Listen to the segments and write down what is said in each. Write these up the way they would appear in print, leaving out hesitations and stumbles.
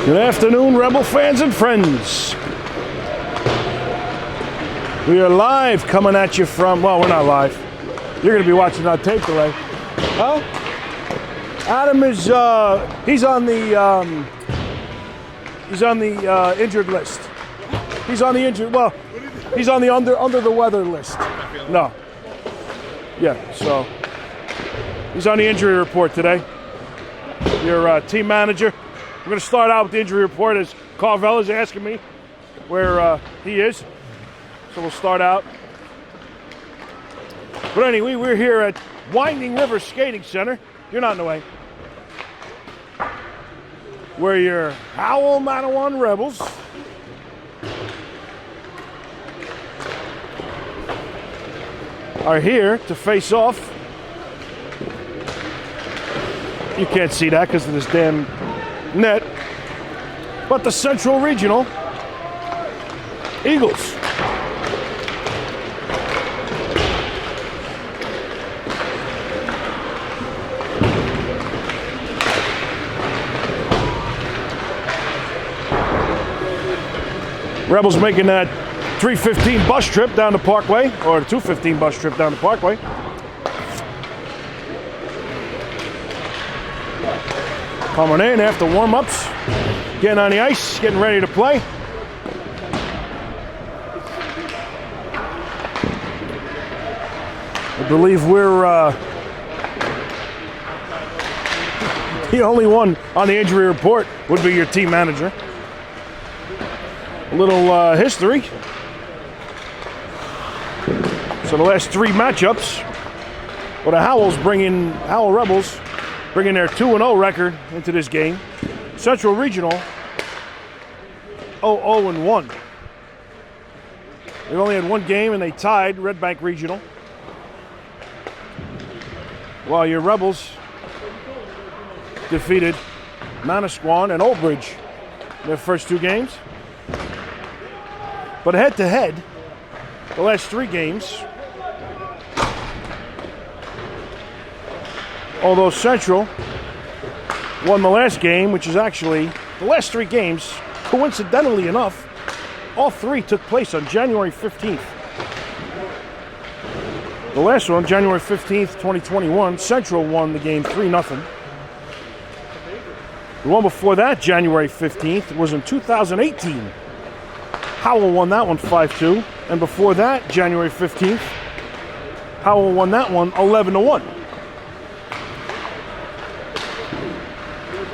Good afternoon, Rebel fans and friends. We are live coming at you from, well, we're not live. You're going to be watching on tape delay. Huh? Adam is, he's on the injured list. He's on the injured, well, he's on the under the weather list. No. Yeah, so he's on the injury report today. Your team manager. We're going to start out with the injury report as Carvel is asking me where he is. So we'll start out. But anyway, we're here at Winding River Skating Center. You're not in the way. Where your Howell Manawan Rebels are here to face off. You can't see that because of this damn net. But the Central Regional Eagles. Rebels making that 315 bus trip down the Parkway, or the 215 bus trip down the Parkway. Coming in after warm-ups, getting on the ice, getting ready to play. I believe we're the only one on the injury report would be your team manager. A little history. So the last three matchups, well, the Howell Rebels bringing their 2-0 record into this game. Central Regional 0-0-1. They only had one game and they tied Red Bank Regional. While your Rebels defeated Manasquan and Old Bridge in their first two games. But head-to-head, the last three games, although Central won the last game, which is actually the last three games, coincidentally enough, all three took place on January 15th. The last one, January 15th, 2021, Central won the game 3-0. The one before that, January 15th, was in 2018. Howell won that one 5-2, and before that, January 15th, Howell won that one 11-1.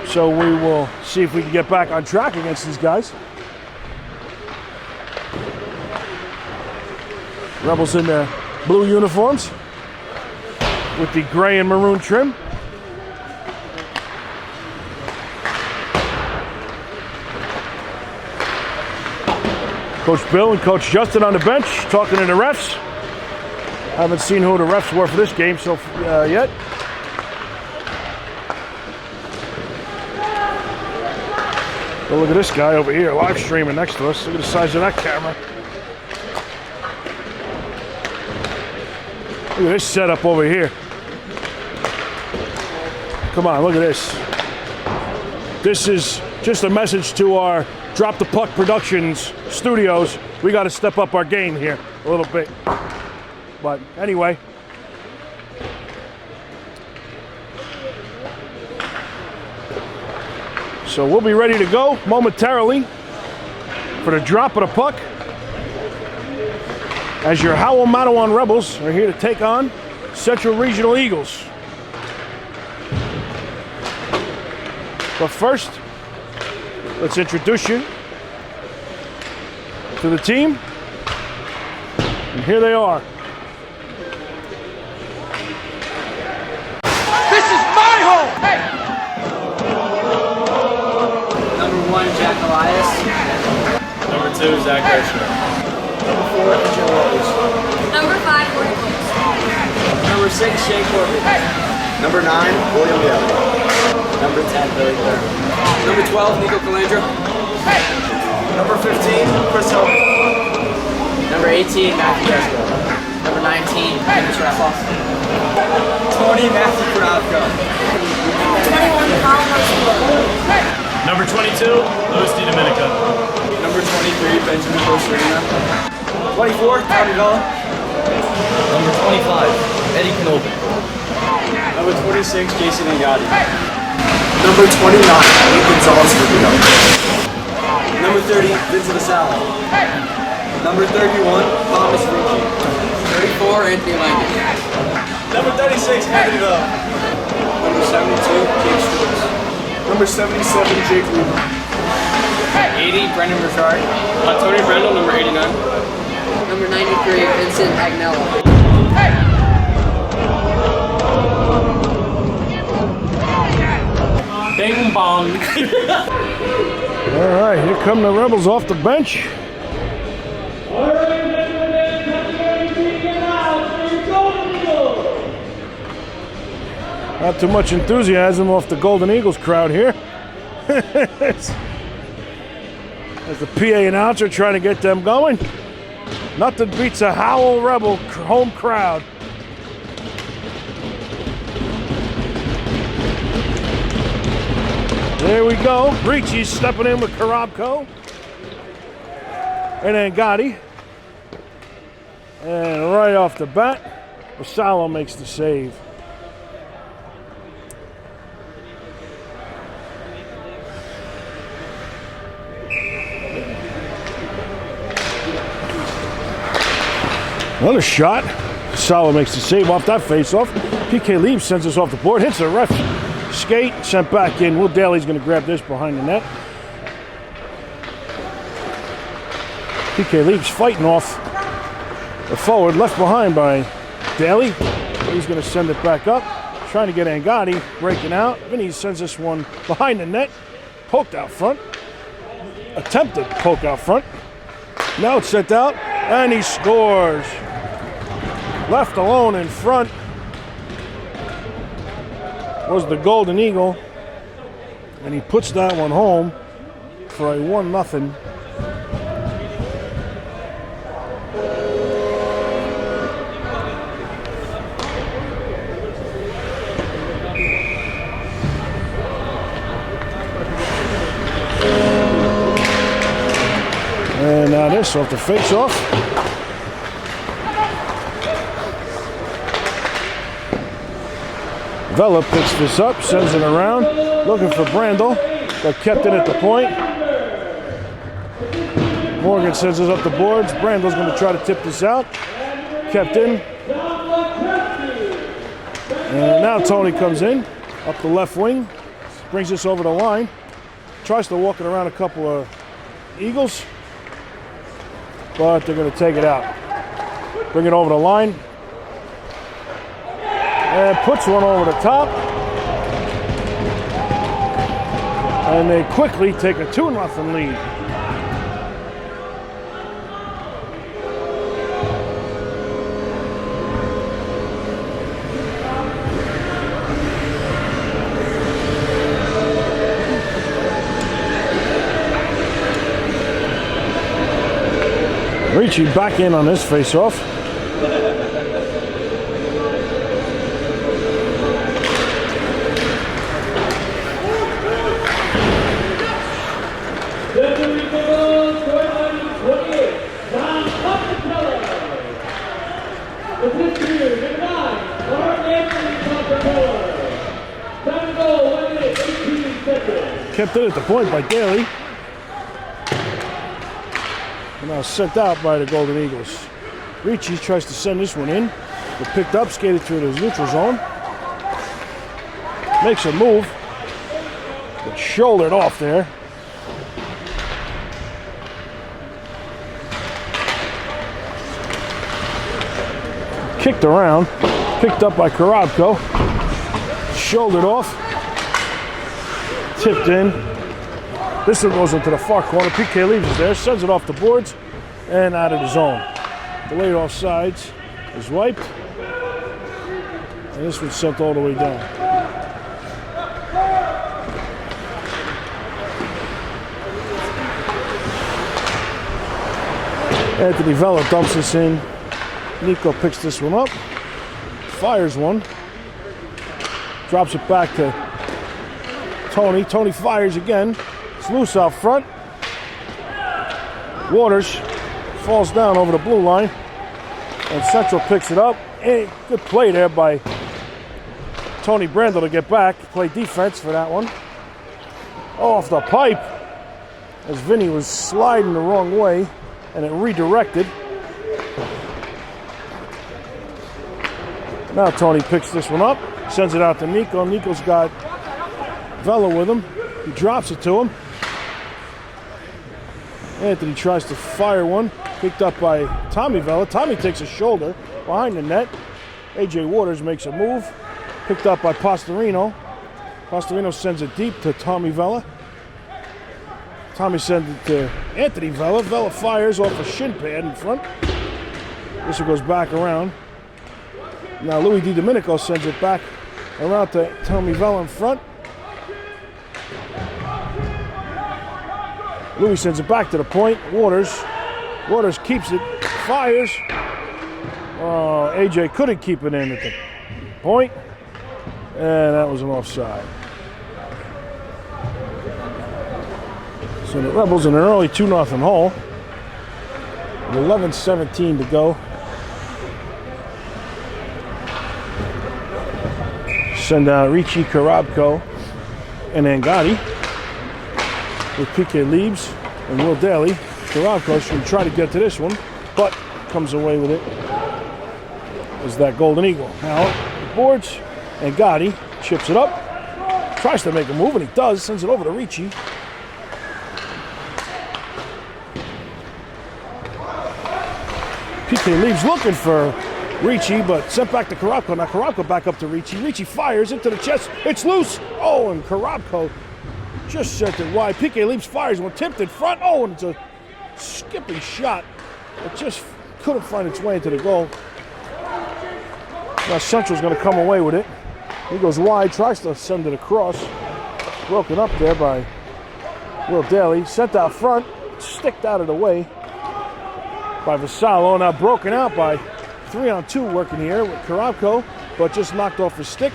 So we will see if we can get back on track against these guys. Rebels in their blue uniforms with the gray and maroon trim. Coach Bill and Coach Justin on the bench talking to the refs. Haven't seen who the refs were for this game yet. But look at this guy over here live streaming next to us. Look at the size of that camera. Look at this setup over here. Come on, look at this. This is just a message to our Drop the Puck Productions studios. We got to step up our game here a little bit. But anyway. So we'll be ready to go momentarily for the drop of the puck as your Howell Manawan Rebels are here to take on Central Regional Eagles. But first, let's introduce you to the team. And here they are. This is my home! Hey! Number 1, Jack Elias. Number 2, Zach Kirshner. Number 4, Joe Rose. Number 5, Gordon Williams. Number 6, Shea Corbett. Number 9, William Young. Number 10, Billy Clare. Number 12, Nico Calandra. Number 15, Chris Hillman. Number 18, Matthew Desco. Number 19, Henry Trefloff. 20, Matthew Kronowko. 21, Colin Rose. Number 22, Serena. 24, Tommy Vella. Number 25, Eddie Knobi. Number 26, Jason Angadi. Number 29, Lee Gonzalez Rubio. Number 30, Vincent Asala. Number 31, Thomas Ricci. 34, Anthony Langdon. Number 36, Anthony Vella. Number 72, Jake Stewart. Number 77, Jake Weaver. 80, Brendan Burchard. Tony Brendel, number 89. Number 93, Vincent Agnello. Bing bong. All right, here come the Rebels off the bench. Not too much enthusiasm off the Golden Eagles crowd here. As the PA announcer trying to get them going. Nothing beats a Howell Rebel home crowd. There we go. Ricci's stepping in with Karabko. And then Gotti. And right off the bat, Asala makes the save. Another shot. Asala makes the save off that face-off. PK Lieb sends us off the board. Hits the ref skate. Sent back in. Will Daly's going to grab this behind the net. PK Lieb's fighting off the forward. Left behind by Daly. He's going to send it back up. Trying to get Angadi. Breaking out. Then he sends this one behind the net. Poked out front. Attempted poke out front. Now it's sent out. And he scores. Left alone in front was the Golden Eagle, and he puts that one home for a 1-0. And now this off the face-off. Vela picks this up, sends it around, looking for Brandel, but kept it at the point. Morgan sends it up the boards. Brandel's going to try to tip this out. Kept in. And now Tony comes in, up the left wing, brings this over the line, tries to walk it around a couple of Eagles, but they're going to take it out. Bring it over the line. And puts one over the top. And they quickly take a 2-0 lead. Ricci back in on this face-off. Kept it at the point by Daly. And now sent out by the Golden Eagles. Ricci tries to send this one in. But picked up, skated through the neutral zone. Makes a move. But shouldered off there. Kicked around. Picked up by Karabko. Shouldered off. Tipped in. This one goes into the far corner. PK Lieb is there, sends it off the boards and out of the zone. Delayed offsides is wiped. And this one's sent all the way down. Anthony Vela dumps this in. Nico picks this one up. Fires one. Drops it back to Tony. Tony fires again. It's loose out front. Waters falls down over the blue line. And Central picks it up. Hey, good play there by Tony Brandel to get back. Play defense for that one. Off the pipe as Vinny was sliding the wrong way and it redirected. Now Tony picks this one up, sends it out to Nico. Nico's got Vela with him. He drops it to him. Anthony tries to fire one, picked up by Tommy Vela. Tommy takes a shoulder behind the net. AJ Waters makes a move, picked up by Pastorino. Pastorino sends it deep to Tommy Vela. Tommy sends it to Anthony Vela. Vela fires off a shin pad in front. This one goes back around. Now Louis DiDomenico sends it back around to Tommy Vela in front. Louis sends it back to the point. Waters keeps it, fires. AJ couldn't keep it in at the point. And that was an offside. So the Rebels in an early 2-0 hole. With 11:17 to go. Send out Ricci, Karabko, and Angotti with PK Leibs and Will Daly. Karabko should try to get to this one, but comes away with it. Is that Golden Eagle. Now, the boards, Angotti chips it up, tries to make a move, and he does, sends it over to Ricci. PK Leibs looking for Ricci, but sent back to Karabko. Now Karabko back up to Ricci. Ricci fires into the chest. It's loose. Oh, and Karabko just sent it wide. PK Leibs fires one, tipped in front. Oh, and it's a skipping shot. It just couldn't find its way into the goal. Now Central's going to come away with it. He goes wide, tries to send it across. Broken up there by Will Daly. Sent out front, sticked out of the way by Vassallo. Now broken out by 3-on-2 working here with Karabko, but just knocked off his stick.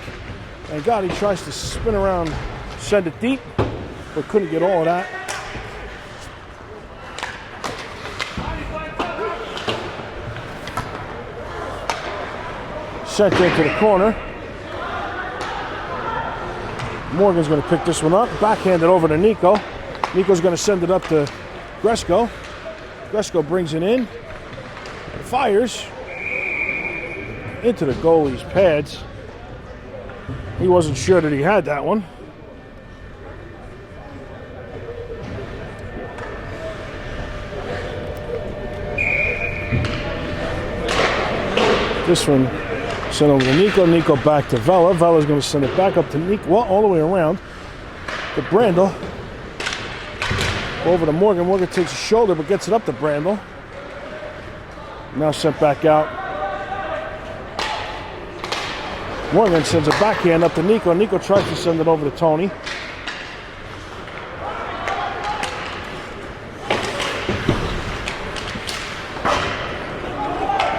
And Gotti tries to spin around, send it deep, but couldn't get all of that. Sent into the corner. Morgan's going to pick this one up, backhanded over to Nico. Nico's going to send it up to Gresco. Gresco brings it in, fires into the goalie's pads. He wasn't sure that he had that one. This one sent over to Nico. Nico back to Vela. Vela's going to send it back up to Nico. Well, all the way around to Brandel. Over to Morgan. Morgan takes a shoulder but gets it up to Brandel. Now sent back out. Morgan sends a backhand up to Nico. Nico tries to send it over to Tony.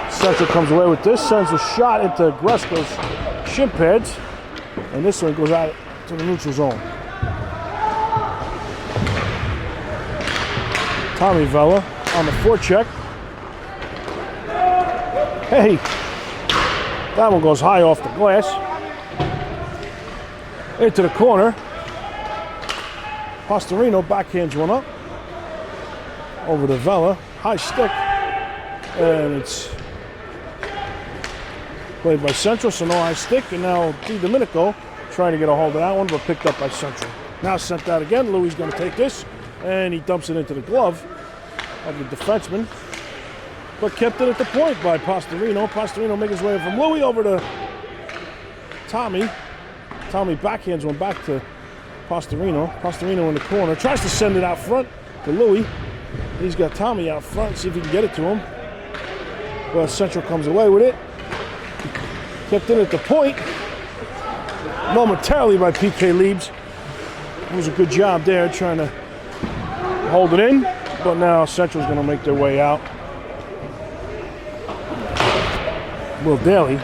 Central comes away with this, sends a shot into Gresco's shin pads, and this one goes out to the neutral zone. Tommy Vela on the forecheck. Hey, that one goes high off the glass. Into the corner. Pastorino backhands one up. Over to Vela. High stick. And it's played by Central, so no high stick. And now DiDomenico trying to get a hold of that one, but picked up by Central. Now sent out again. Louis going to take this. And he dumps it into the glove of the defenseman. But kept it at the point by Pastorino. Pastorino making his way from Louis over to Tommy. Tommy backhands one back to Pastorino. Pastorino in the corner. Tries to send it out front to Louis. He's got Tommy out front. See if he can get it to him. Well, Central comes away with it. Kept it at the point. Momentarily by PK Leibs. It was a good job there trying to hold it in. But now Central's going to make their way out. Will Daly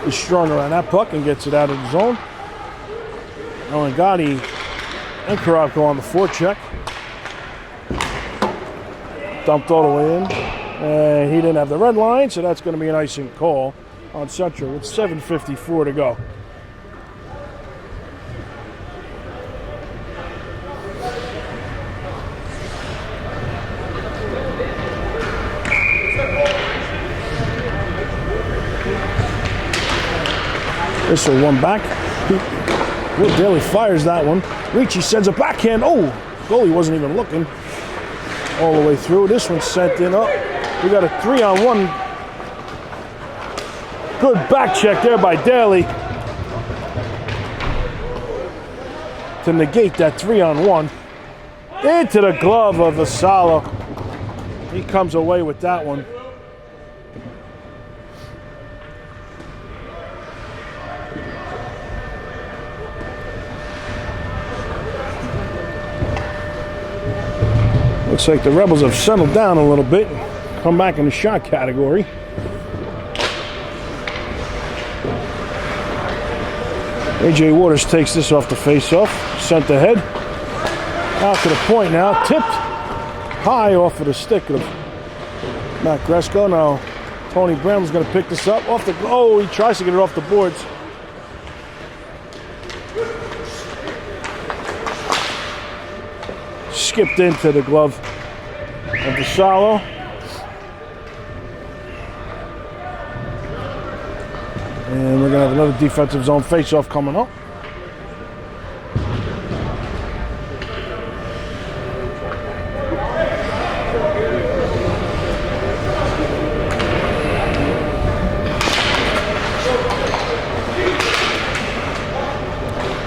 is strong around that puck and gets it out of the zone. Gotti and Karabko on the forecheck. Dumped all the way in. And he didn't have the red line, so that's going to be an icing call on Central with 7:54 to go. This will one back. Will Daly fires that one. Ricci sends a backhand. Oh, goalie wasn't even looking all the way through. This one's sent in. Oh, we got a 3-on-1. Good back check there by Daly to negate that 3-on-1. Into the glove of Vassallo. He comes away with that one. Looks like the Rebels have settled down a little bit, come back in the shot category. A.J. Waters takes this off the face-off, sent ahead. Out to the point now, tipped high off of the stick of Matt Gresko. Now Tony Braml's going to pick this up off the. Oh, he tries to get it off the boards. Skipped into the glove of Vassallo. And we're going to have another defensive zone face-off coming up.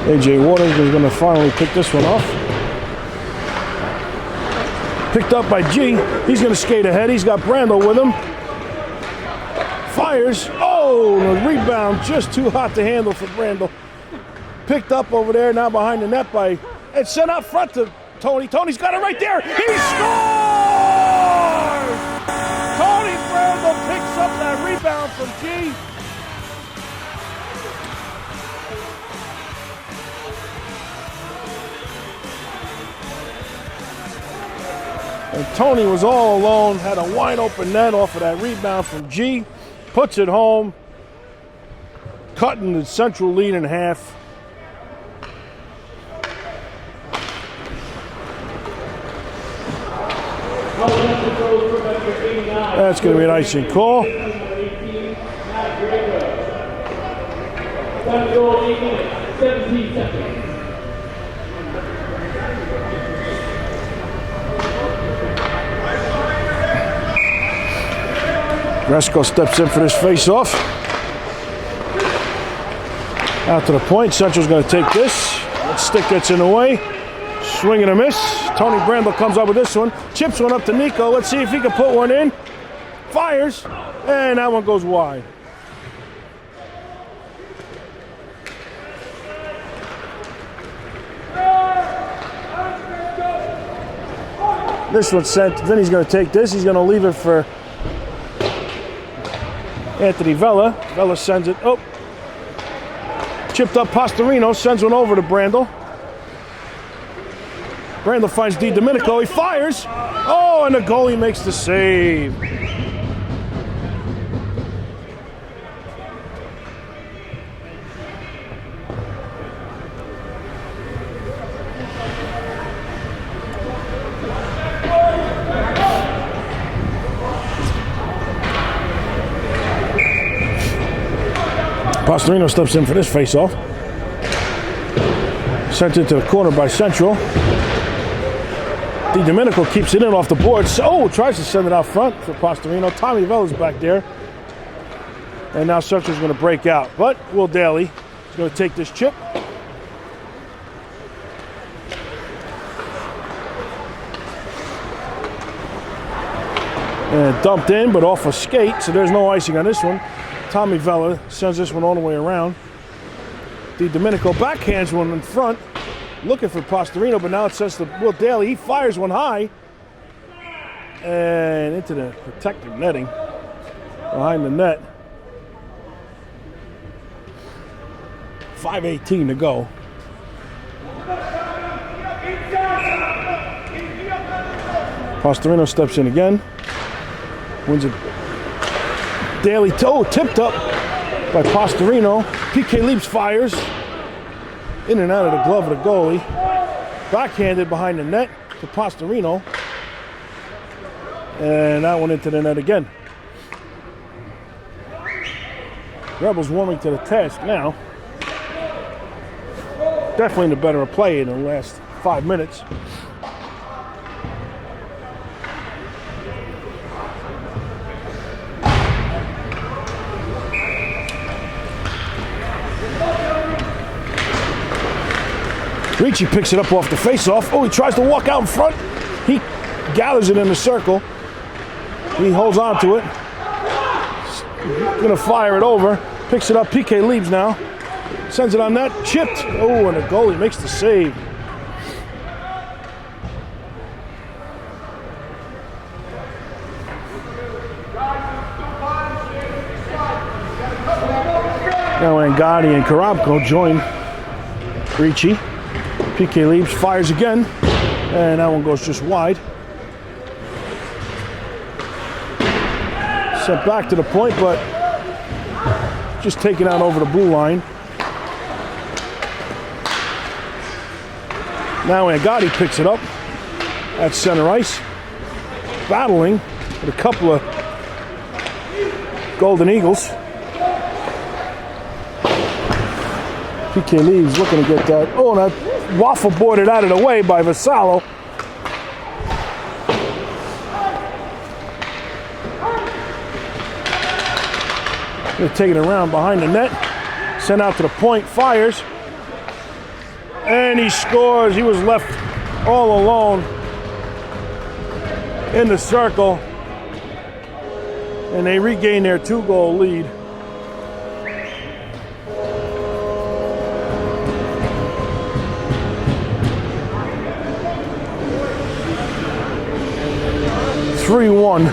A.J. Waters is going to finally pick this one off. Picked up by G. He's going to skate ahead. He's got Brandel with him. Fires. Oh, the rebound just too hot to handle for Brandel. Picked up over there, now behind the net by. It's sent out front to Tony. Tony's got it right there. He scores! Tony Brandel picks up that rebound from G. And Tony was all alone, had a wide open net off of that rebound from G. Puts it home, cutting the Central lead in half. That's going to be an icing call. Gresko steps in for this face-off. Out to the point. Central's going to take this. That stick gets in the way. Swing and a miss. Tony Brandel comes up with this one. Chips one up to Nico. Let's see if he can put one in. Fires. And that one goes wide. This one's sent. Then he's going to take this. He's going to leave it for Anthony Vella. Vella sends it. Oh. Chipped up Pastorino. Sends one over to Brandel. Brandel finds DiDomenico. He fires. Oh, and the goalie makes the save. Pastorino steps in for this face-off. Sent it to the corner by Central. DiDomenico keeps it in off the boards. Oh, tries to send it out front for Pastorino. Tommy Vella's back there. And now Central's going to break out. But Will Daly is going to take this chip. And dumped in, but off a skate, so there's no icing on this one. Tommy Vella sends this one all the way around. DiDomenico backhands one in front, looking for Pastorino, but now it says to Will Daly. He fires one high and into the protective netting behind the net. 5:18 to go. Pastorino steps in again. Wins it. Daly toe tipped up by Pastorino. PK Leaps fires. In and out of the glove of the goalie. Backhanded behind the net to Pastorino. And that one into the net again. Rebels warming to the task now. Definitely the better play in the last 5 minutes. Ricci picks it up off the face-off. Oh, he tries to walk out in front. He gathers it in the circle. He holds on to it. Gonna fire it over. Picks it up. PK leaves now. Sends it on net. Chipped. Oh, and the goalie makes the save. Now Angotti and Karabko join Ricci. PK leaves, fires again, and that one goes just wide. Sent back to the point, but just taken out over the blue line. Now Angotti picks it up at center ice, battling with a couple of Golden Eagles. PK leaves, looking to get that. Oh, and that waffle boarded out of the way by Vassallo. They're taking it around behind the net. Sent out to the point, fires. And he scores. He was left all alone in the circle. And they regain their 2-goal lead. (3-1).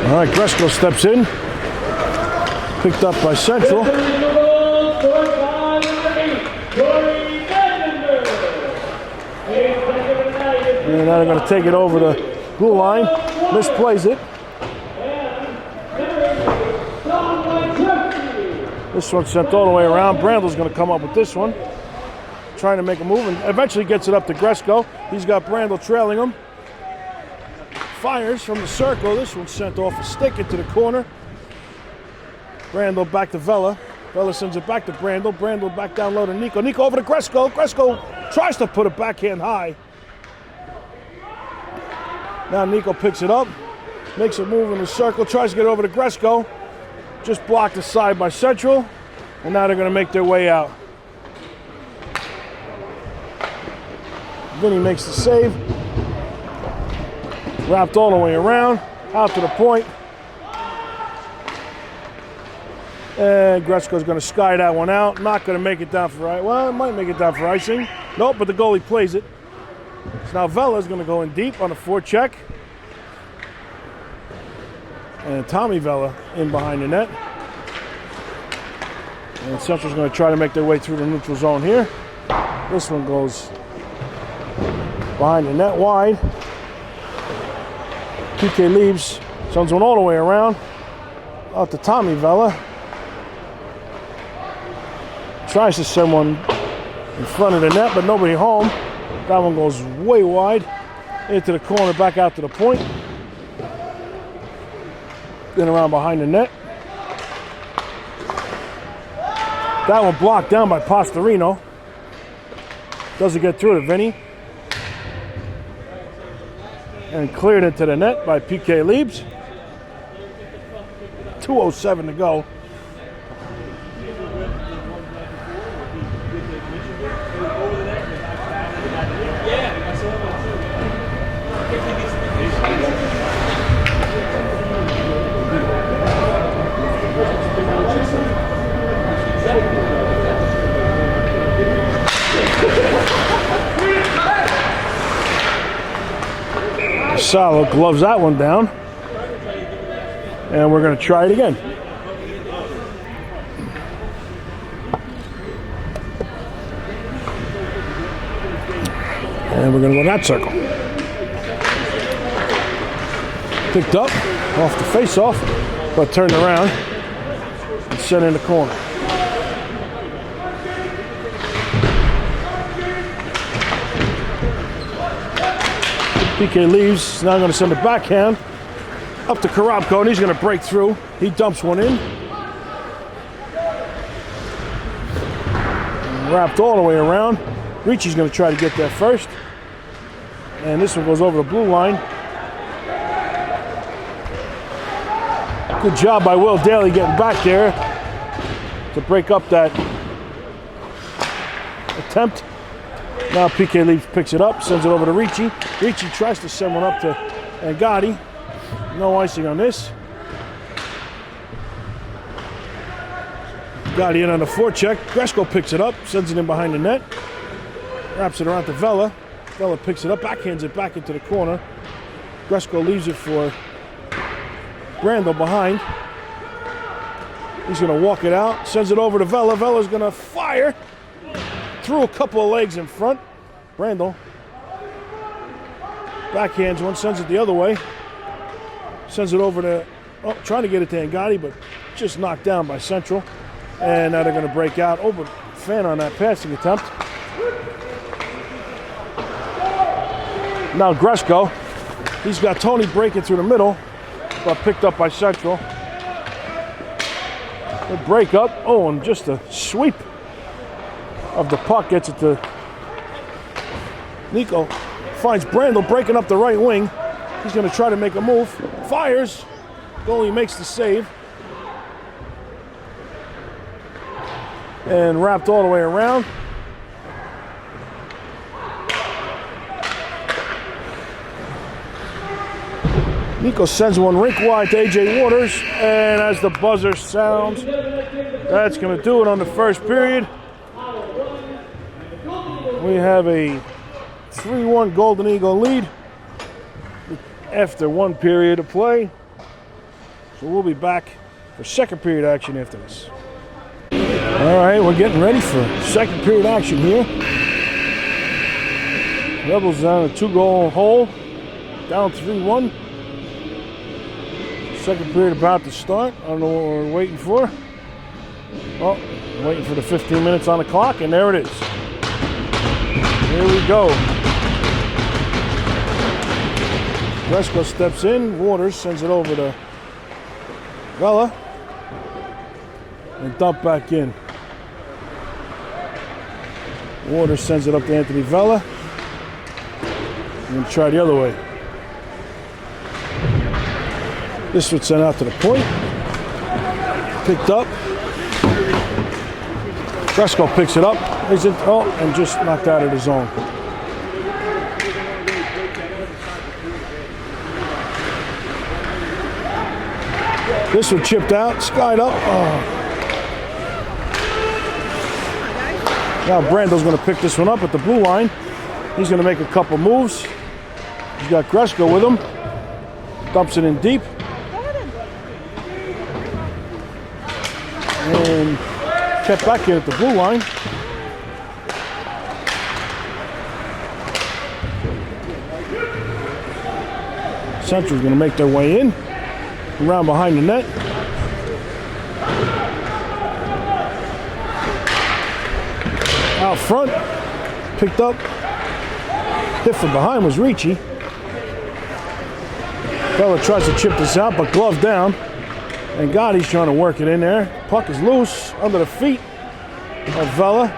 All right, Gresko steps in. Picked up by Central. And now they're going to take it over the blue line, misplays it. This one's sent all the way around. Brandl's going to come up with this one. Trying to make a move and eventually gets it up to Gresko. He's got Brandl trailing him. Fires from the circle. This one's sent off a stick into the corner. Brandl back to Vela. Vela sends it back to Brandl. Brandl back down low to Nico. Nico over to Gresko. Gresko tries to put it backhand high. Now Nico picks it up, makes a move in the circle, tries to get over to Gresko. Just blocked aside by Central, and now they're going to make their way out. Vinny makes the save. Wrapped all the way around, out to the point. And Gresko's going to sky that one out. Not going to make it down for icing. Well, it might make it down for icing. Nope, but the goalie plays it. So now Vela's going to go in deep on a forecheck. And Tommy Vela in behind the net. And Central's going to try to make their way through the neutral zone here. This one goes behind the net wide. PK leaves, sends one all the way around. Out to Tommy Vela. Tries to send one in front of the net, but nobody home. That one goes way wide into the corner, back out to the point. Then around behind the net. That one blocked down by Pastorino. Doesn't get through to Vinny. And cleared into the net by PK Leibs. 2:07 to go. Salo gloves that one down. And we're going to try it again. And we're going to go that circle. Picked up off the face-off, but turned around and set in the corner. PK leaves, now going to send a backhand up to Korobko, and he's going to break through. He dumps one in. Wrapped all the way around. Ricci's going to try to get there first. And this one goes over the blue line. Good job by Will Daly getting back there to break up that attempt. Now PK Leaves picks it up, sends it over to Ricci. Ricci tries to send one up to Gotti. No icing on this. Gotti in on the forecheck. Gresko picks it up, sends it in behind the net. Wraps it around to Vela. Vela picks it up, backhands it back into the corner. Gresko leaves it for Brandel behind. He's going to walk it out, sends it over to Vela. Vela's going to fire through a couple of legs in front. Brandel backhands one, sends it the other way. Sends it over to, trying to get it to Angotti, but just knocked down by Central. And now they're going to break out. Over fan on that passing attempt. Now Gresko, he's got Tony breaking through the middle, but picked up by Central. The break up, and just a sweep of the puck gets it to Nico. Finds Brandel breaking up the right wing. He's going to try to make a move. Fires. Goalie makes the save. And wrapped all the way around. Nico sends one rink wide to AJ Waters. And as the buzzer sounds, that's going to do it on the first period. We have a 3-1 Golden Eagle lead after one period of play. So we'll be back for second period action after this. All right, we're getting ready for second period action here. Rebels down a 2-goal hole, down 3-1. Second period about to start. I don't know what we're waiting for. Well, waiting for the 15 minutes on the clock, and there it is. Here we go. Gresko steps in. Waters sends it over to Vela. And dump back in. Waters sends it up to Anthony Vela. And try the other way. This would send out to the point. Picked up. Gresko picks it up. And just knocked out of the zone. This one chipped out, skied up. Now Brandel's going to pick this one up at the blue line. He's going to make a couple moves. He's got Gresko with him. Dumps it in deep. And kept back in at the blue line. Central's going to make their way in. Around behind the net. Out front. Picked up. Hit from behind was Ricci. Vela tries to chip this out, but glove down. And Gotti's trying to work it in there. Puck is loose under the feet of Vela.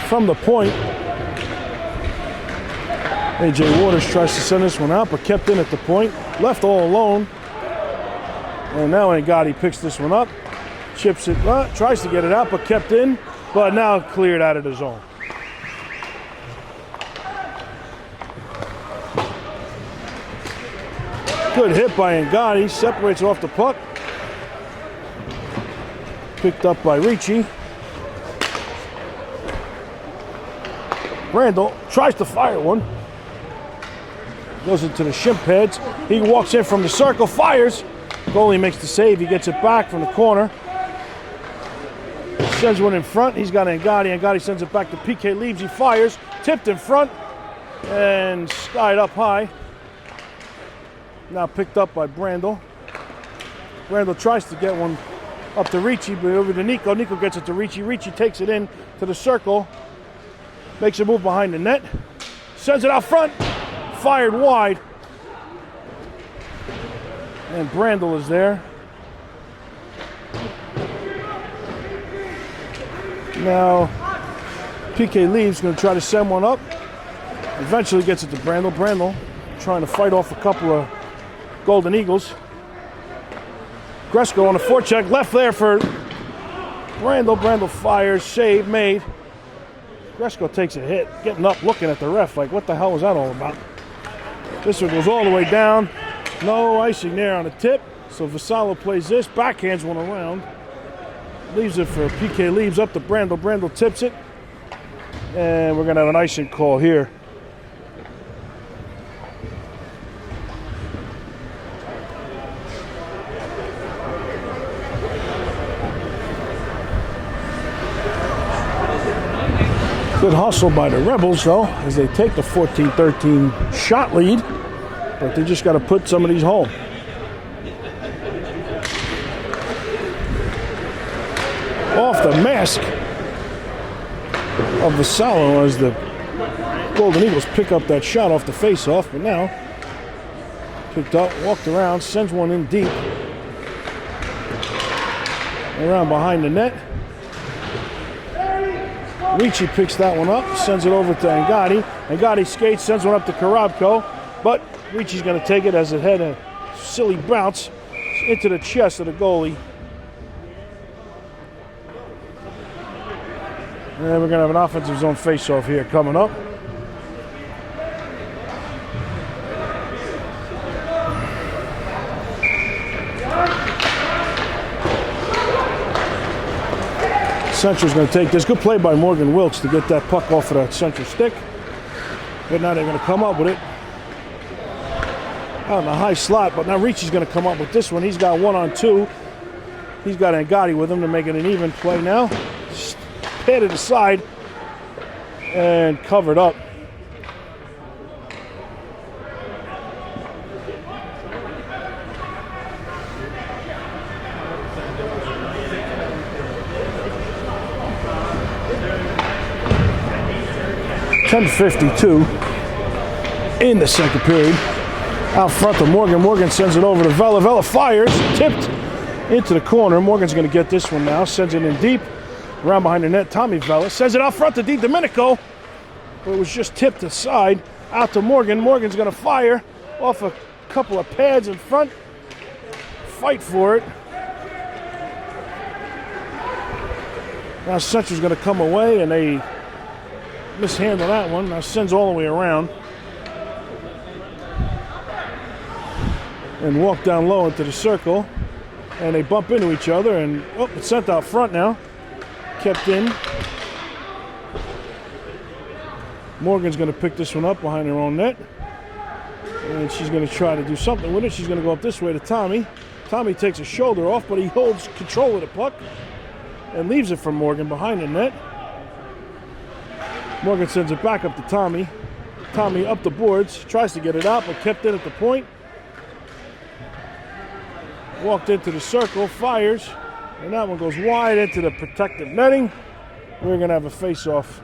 From the point, AJ Waters tries to send this one out, but kept in at the point. Left all alone. And now Gotti picks this one up. Chips it, tries to get it out, but kept in. But now cleared out of the zone. Good hit by Gotti. Separates off the puck. Picked up by Ricci. Brandel tries to fire one. Goes into the shin pads. He walks in from the circle, fires. Goalie makes the save. He gets it back from the corner. Sends one in front. He's got Angadi. Angadi sends it back to PK Leaves. He fires. Tipped in front and skied up high. Now picked up by Brandel. Brandel tries to get one up to Ricci, but over to Nico. Nico gets it to Ricci. Ricci takes it in to the circle. Makes a move behind the net. Sends it out front. Fired wide. And Brandel is there. Now, PK Leaves going to try to send one up. Eventually gets it to Brandel. Brandel trying to fight off a couple of Golden Eagles. Gresko on the forecheck. Left there for Brandel. Brandel fires. Save made. Gresko takes a hit. Getting up, looking at the ref like, what the hell was that all about? This one goes all the way down. No icing there on the tip. So Vassallo plays this. Backhands one around. Leaves it for PK Leaves up to Brandel. Brandel tips it. And we're going to have an icing call here. Good hustle by the Rebels, though, as they take the 14-13 shot lead. But they just got to put some of these home. Off the mask of Vassallo as the Golden Eagles pick up that shot off the face-off. But now, picked up, walked around, sends one in deep. Around behind the net. Ricci picks that one up, sends it over to Angadi. Angadi skates, sends one up to Korobko, but Ricci's going to take it as it had a silly bounce into the chest of the goalie. And then we're going to have an offensive zone face-off here coming up. Central's going to take this. Good play by Morgan Wilkes to get that puck off of that Central stick. But now they're going to come up with it. Out in the high slot, but now Ricci's going to come up with this one. He's got 1-on-2. He's got Angadi with him to make it an even play now. Headed aside and covered up. .52 in the second period. Out front to Morgan. Morgan sends it over to Vela. Vela fires, tipped into the corner. Morgan's going to get this one now. Sends it in deep. Around behind the net, Tommy Vela sends it out front to Di Domenico. But it was just tipped aside. Out to Morgan. Morgan's going to fire off a couple of pads in front. Fight for it. Now Central's going to come away, and they mishandle that one. Now sends all the way around. And walk down low into the circle. And they bump into each other, and it's sent out front now. Kept in. Morgan's going to pick this one up behind her own net. And she's going to try to do something with it. She's going to go up this way to Tommy. Tommy takes a shoulder off, but he holds control of the puck and leaves it for Morgan behind the net. Morgan sends it back up to Tommy. Tommy up the boards, tries to get it out, but kept it at the point. Walked into the circle, fires, and that one goes wide into the protective netting. We're going to have a face-off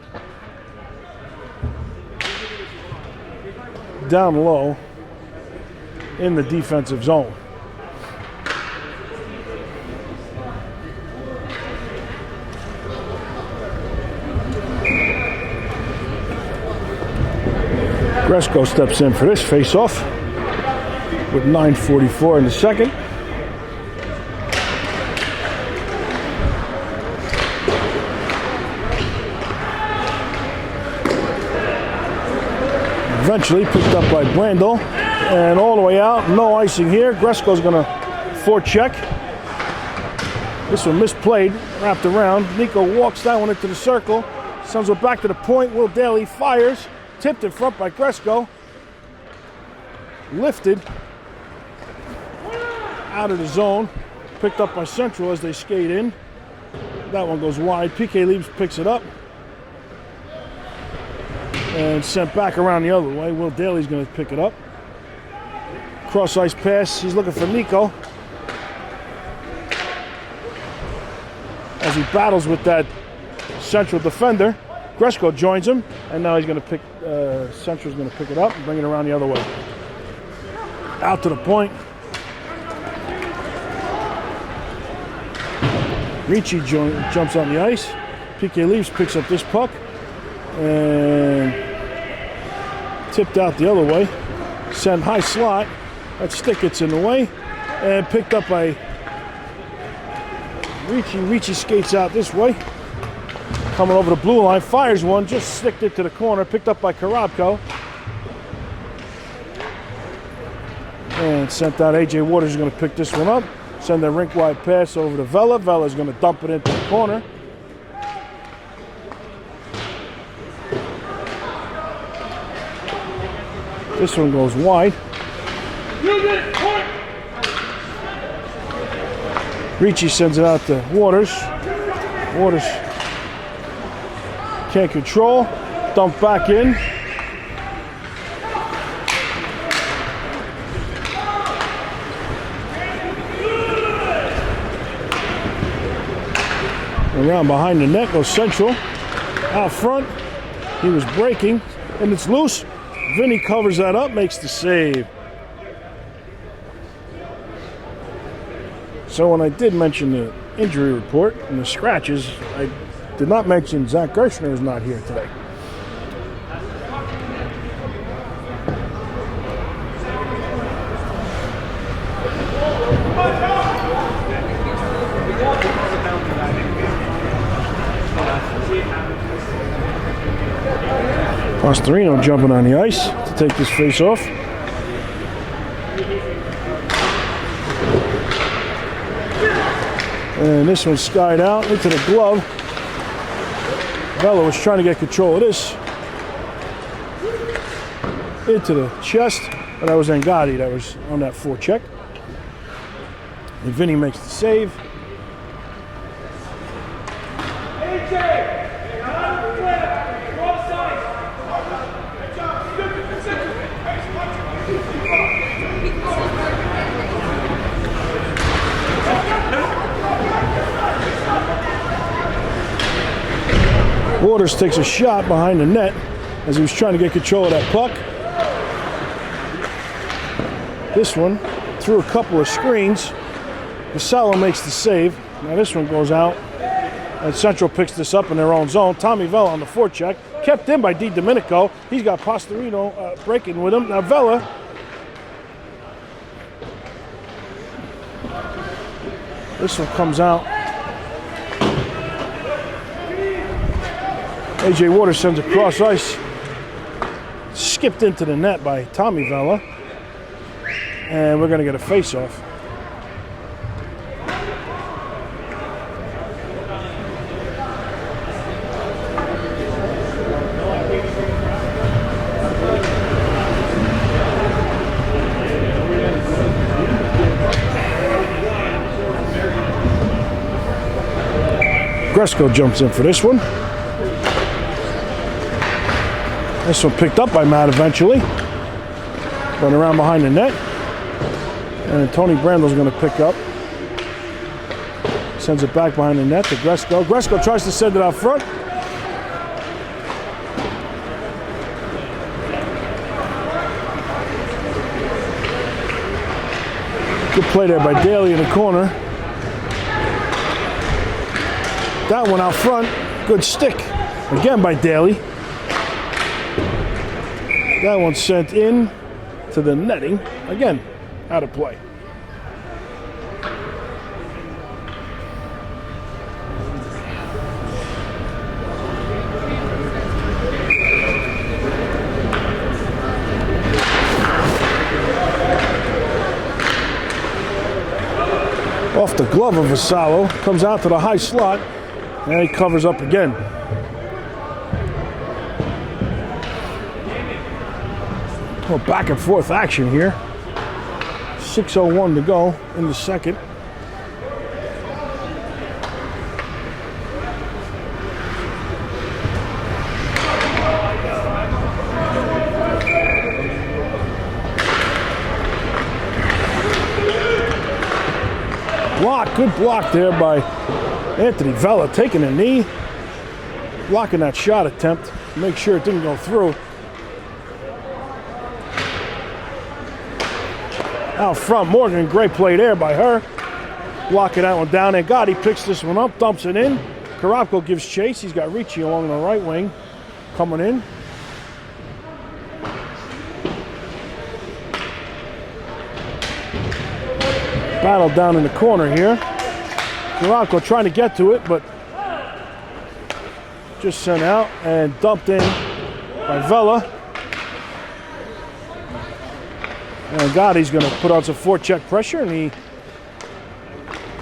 down low in the defensive zone. Gresko steps in for this face-off with 9:44 in the second. Eventually picked up by Brandel, and all the way out, no icing here. Gresko's going to forecheck. This one misplayed, wrapped around. Nico walks that one into the circle, Sends it back to the point. Will Daly fires. Tipped in front by Gresko. Lifted out of the zone. Picked up by Central as they skate in. That one goes wide. PK Leaves picks it up. And sent back around the other way. Will Daly's going to pick it up. Cross ice pass. He's looking for Nico. As he battles with that Central defender. Gresko joins him. And now he's going to pick, Central's going to pick it up and bring it around the other way. Out to the point. Ricci jumps on the ice. PK Leaves picks up this puck. And tipped out the other way. Sent high slot. That stick gets in the way. And picked up by Ricci. Ricci skates out this way. Coming over the blue line. Fires one. Just sticked it to the corner. Picked up by Karabko. And sent out. AJ Waters is going to pick this one up. Send a rink-wide pass over to Vela. Vela's going to dump it into the corner. This one goes wide. Ricci sends it out to Waters. Waters can't control. Dump back in. Around behind the net goes Central. Out front, he was breaking, and it's loose. Vinny covers that up, makes the save. So when I did mention the injury report and the scratches, I did not mention Zach Gershner is not here today. Pastorino jumping on the ice to take this face off. And this one skied out into the glove. Vela was trying to get control of this. Into the chest, but that was Angadi that was on that forecheck. And Vinny makes the save. Waters takes a shot behind the net as he was trying to get control of that puck. This one through a couple of screens. Vassallo makes the save. Now this one goes out. And Central picks this up in their own zone. Tommy Vela on the forecheck. Kept in by Di Domenico. He's got Pastorino breaking with him. Now Vela. This one comes out. AJ Waters sends it across ice. Skipped into the net by Tommy Vela. And we're going to get a face-off. Gresko jumps in for this one. This one picked up by Matt eventually. Went around behind the net. And Tony Brandel's going to pick up. Sends it back behind the net to Gresko. Gresko tries to send it out front. Good play there by Daly in the corner. That one out front. Good stick. Again by Daly. That one sent in to the netting. Again, out of play. Off the glove of Vassallo. Comes out to the high slot. And he covers up again. Well, back and forth action here. 6:01 to go in the second. Good block there by Anthony Vella, taking a knee, blocking that shot attempt, make sure it didn't go through. Out front, Morgan, great play there by her, blocking that one down. And Gotti picks this one up, dumps it in. Karabko gives chase. He's got Ricci along the right wing coming in. Battle down in the corner here. Karabko trying to get to it, but just sent out and dumped in by Vella. And Gotti's going to put on some forecheck pressure, and he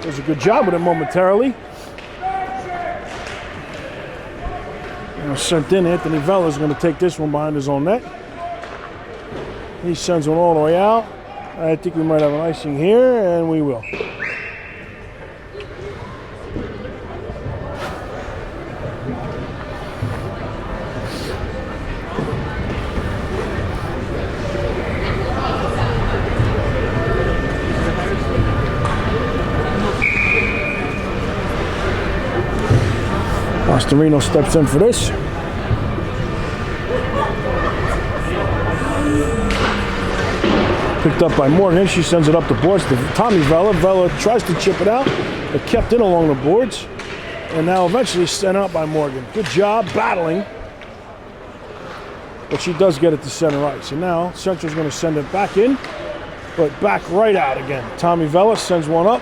does a good job with it momentarily. And sent in. Anthony Vella's going to take this one behind his own net. He sends one all the way out. I think we might have an icing here, and we will. Mascherino steps in for this. Picked up by Morgan. She sends it up the boards to Tommy Vella. Vella tries to chip it out, but kept in along the boards. And now eventually sent out by Morgan. Good job battling. But she does get it to center ice. And now Central's going to send it back in, but back right out again. Tommy Vella sends one up.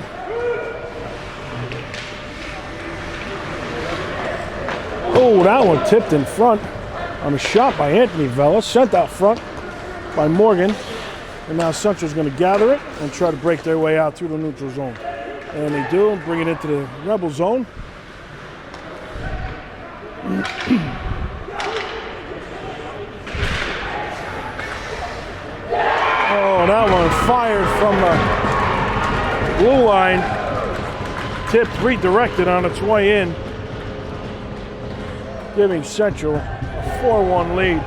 Oh, that one tipped in front on a shot by Anthony Vella. Sent out front by Morgan. And now Central's going to gather it and try to break their way out through the neutral zone. And they do, bring it into the Rebel zone. Oh, that one fired from the blue line. Tipped, redirected on its way in, giving Central a 4-1 lead.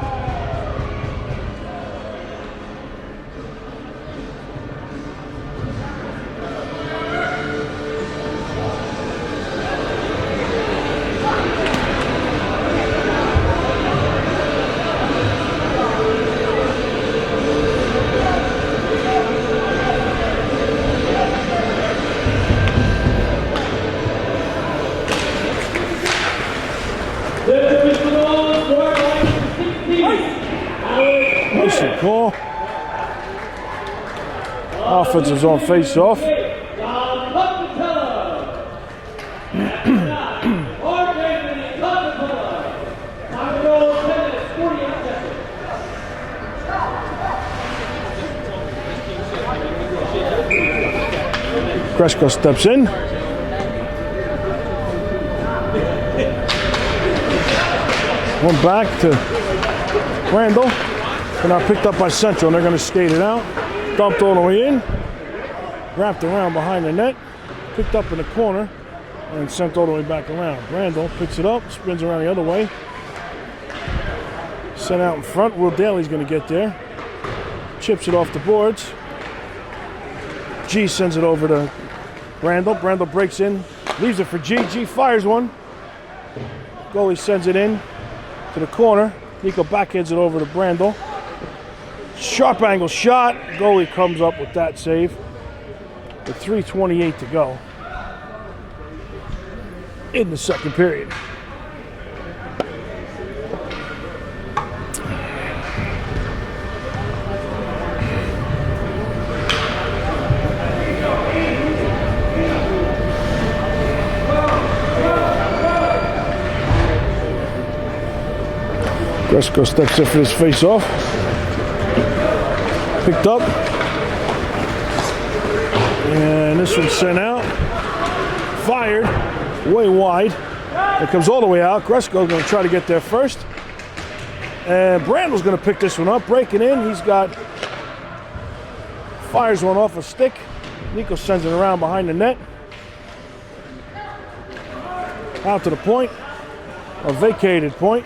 Call. Offensive zone face-off. Kresko steps in. One back to Randall. And now picked up by Central, and they're going to skate it out. Dumped all the way in. Wrapped around behind the net. Picked up in the corner. And sent all the way back around. Randall picks it up, spins around the other way. Sent out in front. Will Daly's going to get there. Chips it off the boards. G sends it over to Randall. Randall breaks in. Leaves it for G. G fires one. Goalie sends it in to the corner. Nico backhands it over to Brandel. Sharp angle shot. Goalie comes up with that save. With 3:28 to go in the second period. Kresko steps in for his face-off. Picked up. And this one's sent out. Fired. Way wide. It comes all the way out. Kresko going to try to get there first. And Brandle's going to pick this one up, breaking in. He's got, fires one off a stick. Nico sends it around behind the net. Out to the point, a vacated point.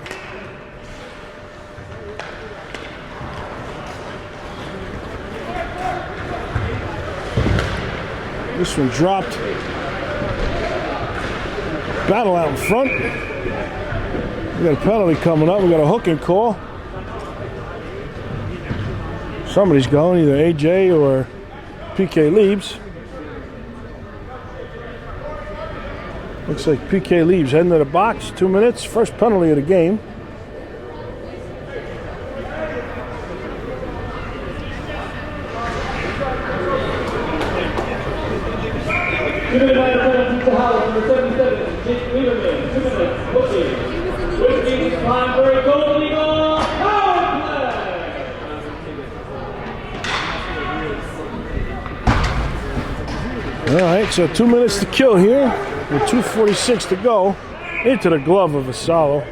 This one dropped. Battle out in front. We got a penalty coming up. We got a hooking call. Somebody's going, either AJ or PK Leaves. Looks like PK Leaves heading to the box. 2 minutes. First penalty of the game. All right, so 2 minutes to kill here with 2:46 to go. Into the glove of Vassallo.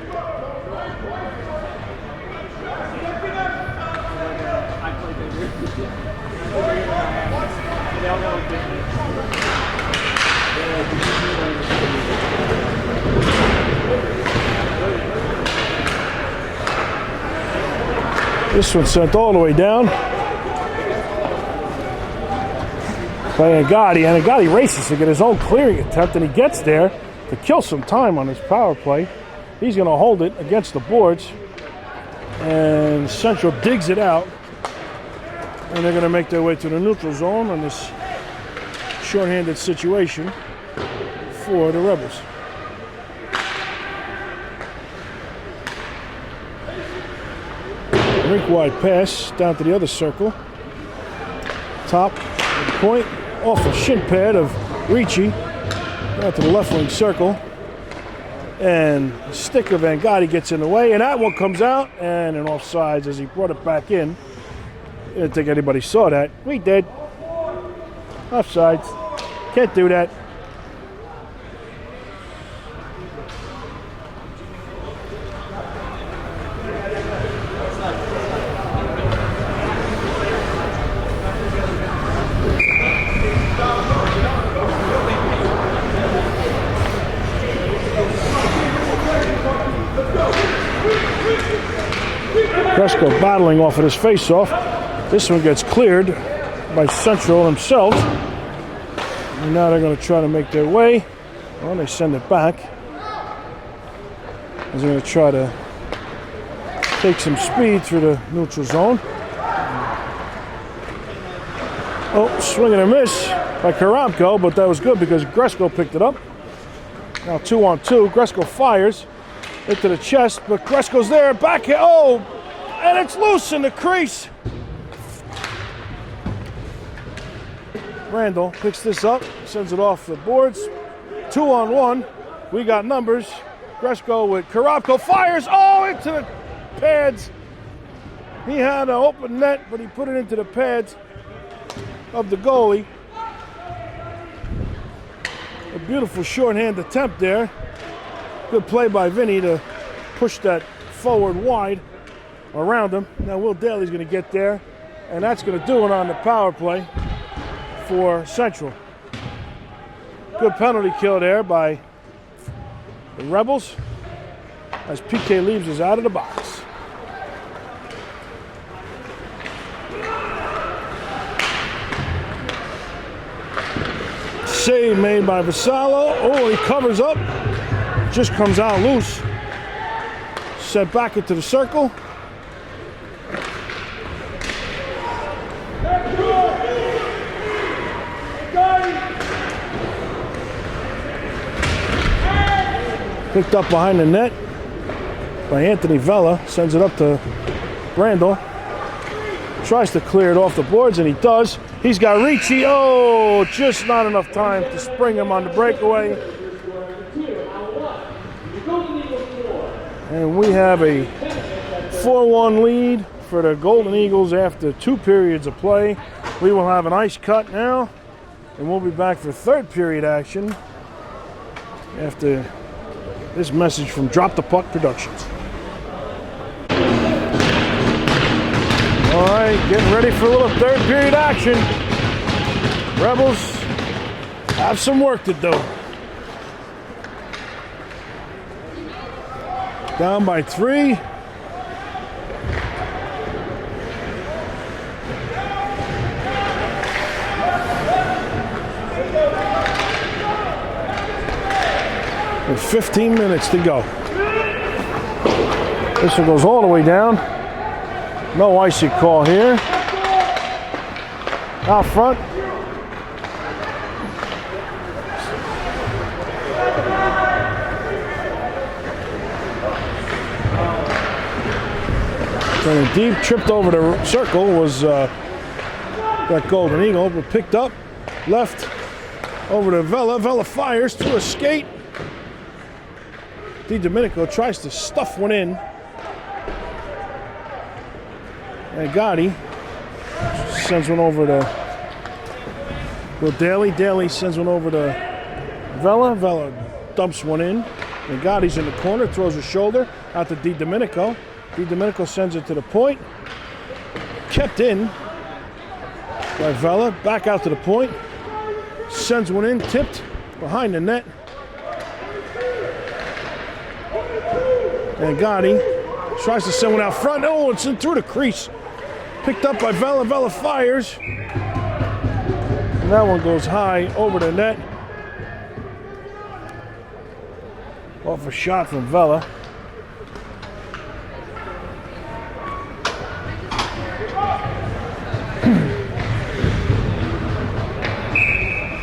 This one sent all the way down by Agati, and Agati races to get his own clearing attempt, and he gets there to kill some time on his power play. He's going to hold it against the boards, and Central digs it out, and they're going to make their way to the neutral zone on this shorthanded situation for the Rebels. Rink-wide pass down to the other circle. Top point off a shin pad of Ricci down to the left wing circle. And the stick of Angotti gets in the way, and that one comes out and an offsides as he brought it back in. I didn't think anybody saw that. We did. Offsides. Can't do that. Cresco battling off of his face-off. This one gets cleared by Central himself. And now they're going to try to make their way. Well, they send it back. They're going to try to take some speed through the neutral zone. Oh, swing and a miss by Karamko, but that was good because Gresko picked it up. Now 2-on-2. Gresko fires into the chest, but Gresko's there. Back here. Oh! And it's loose in the crease. Randall picks this up, sends it off the boards. 2-on-1. We got numbers. Gresko with Karamko fires. Oh, into the pads. He had an open net, but he put it into the pads of the goalie. A beautiful shorthand attempt there. Good play by Vinny to push that forward wide around him. Now Will Daly's going to get there, and that's going to do it on the power play for Central. Good penalty kill there by the Rebels as PK Leaves is out of the box. Save made by Vassallo. Oh, he covers up. Just comes out loose. Set back into the circle. Picked up behind the net by Anthony Vella. Sends it up to Randall. Tries to clear it off the boards, and he does. He's got Ricci. Oh, just not enough time to spring him on the breakaway. And we have a 4-1 lead for the Golden Eagles after 2 periods of play. We will have an ice cut now, and we'll be back for third period action after this message from Drop the Puck Productions. All right, getting ready for a little third period action. Rebels have some work to do. Down by 3. With 15 minutes to go. This one goes all the way down. No icy call here. Out front. Turning deep, tripped over the circle was that Golden Eagle, but picked up, left over to Vela. Vela fires to a skate. Domenico tries to stuff one in. And Gotti sends one over to Daly. Daly sends one over to Vela. Vela dumps one in. And Gotti's in the corner, throws a shoulder out to Domenico. Domenico sends it to the point. Kept in by Vela. Back out to the point. Sends one in, tipped behind the net. And Gotti tries to send one out front. Oh, it's in through the crease. Picked up by Vela. Vela fires. And that one goes high over the net. Off a shot from Vela.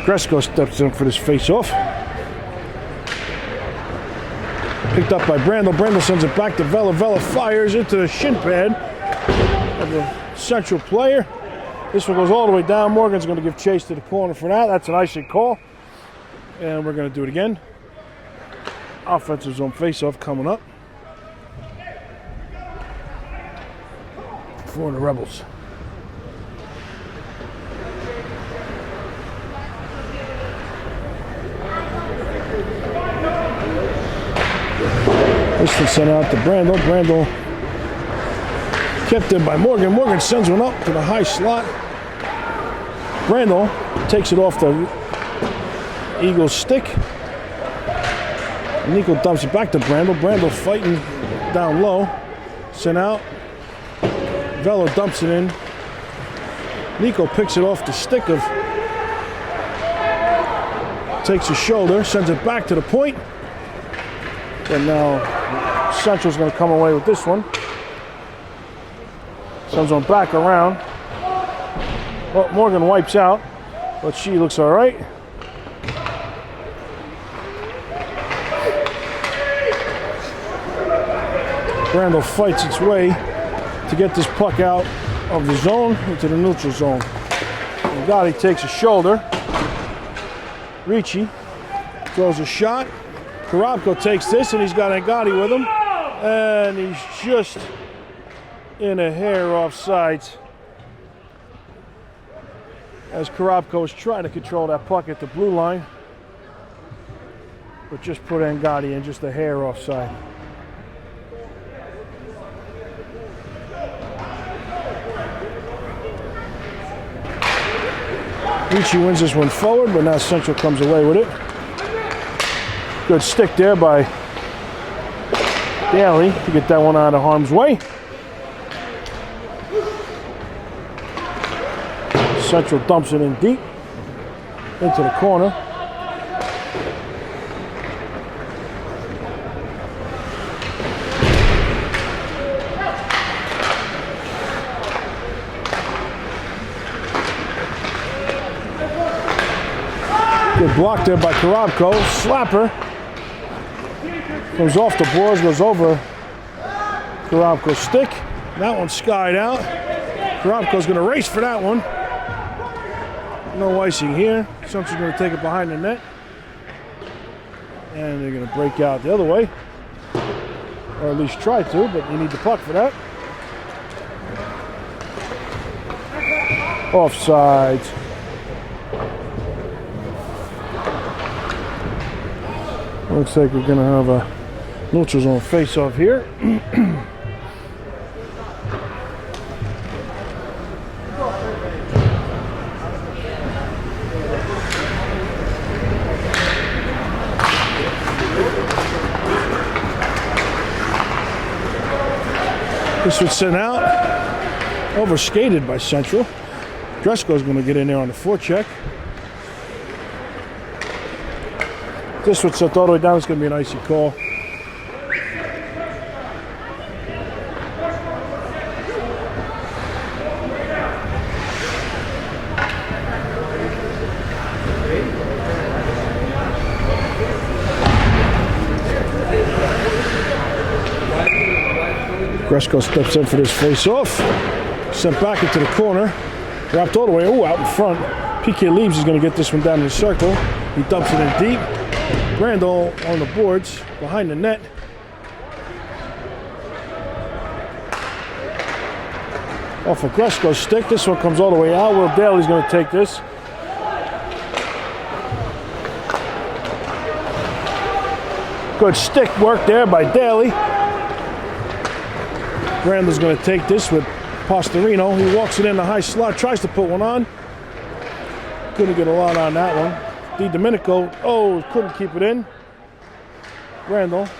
Gresco steps in for this face-off. Picked up by Brandel. Brandel sends it back to Vela. Vela fires into the shin pad of the central player. This one goes all the way down. Morgan's going to give chase to the corner for that. That's an icing call. And we're going to do it again. Offensive zone face-off coming up for the Rebels. This one sent out to Brandel. Brandel kept in by Morgan. Morgan sends one up to the high slot. Brandel takes it off the Eagles' stick. Nico dumps it back to Brandel. Brandel fighting down low. Sent out. Vela dumps it in. Nico picks it off the stick of. Takes his shoulder, sends it back to the point. And now Central's going to come away with this one. Sends one back around. Well, Morgan wipes out, but she looks all right. Brandel fights its way to get this puck out of the zone into the neutral zone. And Gotti takes a shoulder. Ricci throws a shot. Korobko takes this, and he's got Gotti with him. And he's just in a hair off sides as Korobko is trying to control that puck at the blue line. But just put Gotti in just a hair offside. Ricci wins this one forward, but now Central comes away with it. Good stick there by Daly to get that one out of harm's way. Central dumps it in deep into the corner. Good block there by Korobko. Slapper. Goes off the boards, goes over Korobko's stick. That one skied out. Korobko's going to race for that one. No icing here. Central's going to take it behind the net. And they're going to break out the other way. Or at least try to, but you need the puck for that. Offside. Looks like we're going to have a neutral zone face-off here. This was sent out. Overskated by Central. Dresko's going to get in there on the forecheck. This one sent all the way down. It's going to be an icy call. Dresko steps in for this face-off. Sent back into the corner. Wrapped all the way out in front. PK Leaves is going to get this one down in the circle. He dumps it in deep. Brandel on the boards behind the net. Off of Dresko's stick. This one comes all the way out. Will Daly's going to take this. Good stick work there by Daly. Brandel's going to take this with Pastorino. He walks it in the high slot, tries to put one on. Couldn't get a lot on that one. DiDomenico, couldn't keep it in. Brandel